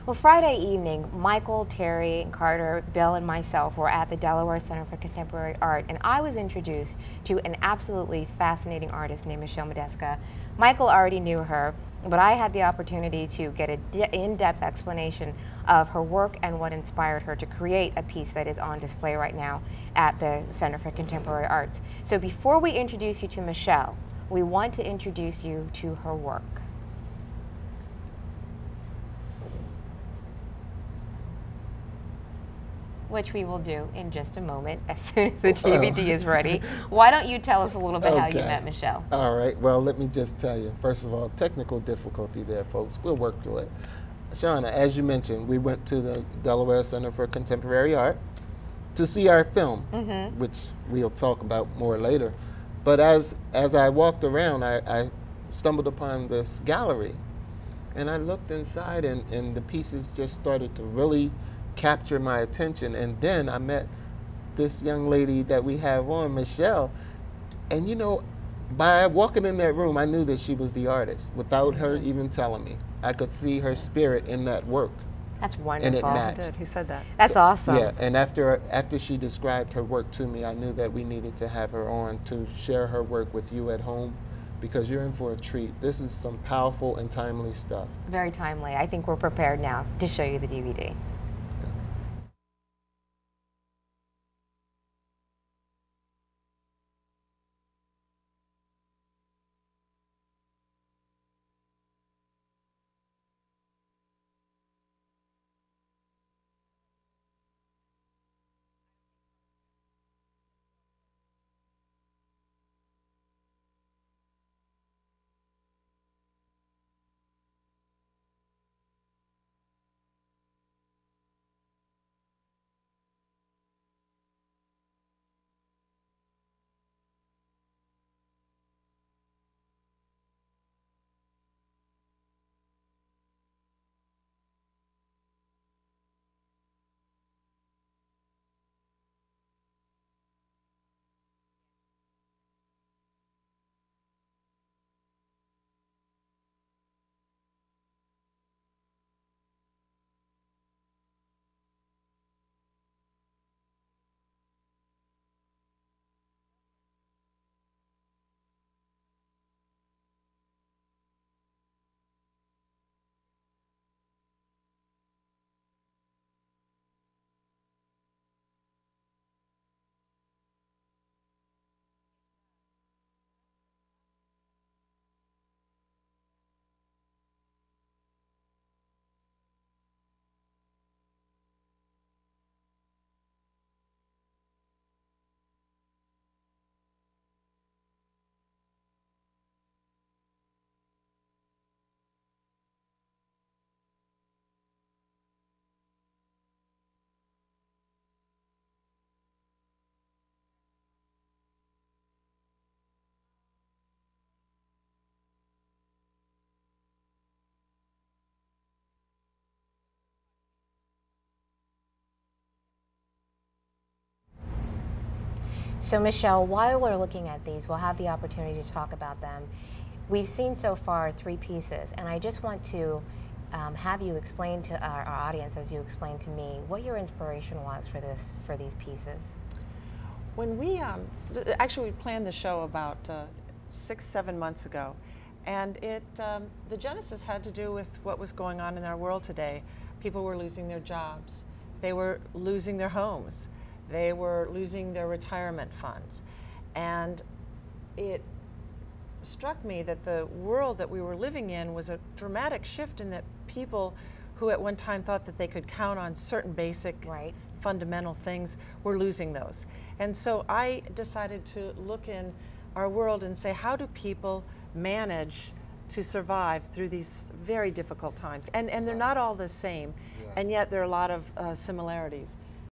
Well, Friday evening, Michael, Terry, and Carter, Bill, and myself were at the Delaware Center for Contemporary Art, and I was introduced to an absolutely fascinating artist named Michele Madeksza. Michael already knew her, but I had the opportunity to get an in-depth explanation of her work and what inspired her to create a piece that is on display right now at the Center for Contemporary Arts. So before we introduce you to Michele, we want to introduce you to her work. Which we will do in just a moment as soon as the DVD is ready. Why don't you tell us a little bit how you met Michele? All right, well, let me just tell you, first of all, technical difficulty there, folks. We'll work through it. Shauna, as you mentioned, we went to the Delaware Center for Contemporary Art to see our film, which we'll talk about more later. But as I walked around, I stumbled upon this gallery, and I looked inside, and the pieces just started to really capture my attention. And then I met this young lady that we have on, Michele, and you know, by walking in that room, I knew that she was the artist without her even telling me. I could see her spirit in that work. That's wonderful. And it matched. He did. He said that. That's awesome. Yeah, and after she described her work to me, I knew that we needed to have her on to share her work with you at home, because you're in for a treat. This is some powerful and timely stuff. Very timely. I think we're prepared now to show you the DVD. So Michele, while we're looking at these, we'll have the opportunity to talk about them. We've seen so far 3 pieces, and I just want to have you explain to our audience, as you explained to me, what your inspiration was for these pieces. When we actually we planned the show about 6-7 months ago, and the genesis had to do with what was going on in our world today. People were losing their jobs, they were losing their homes, they were losing their retirement funds, and it struck me that the world that we were living in was a dramatic shift in that people who at one time thought that they could count on certain basic fundamental things were losing those. And so I decided to look in our world and say, how do people manage to survive through these very difficult times? And they're not all the same, and yet there are a lot of similarities.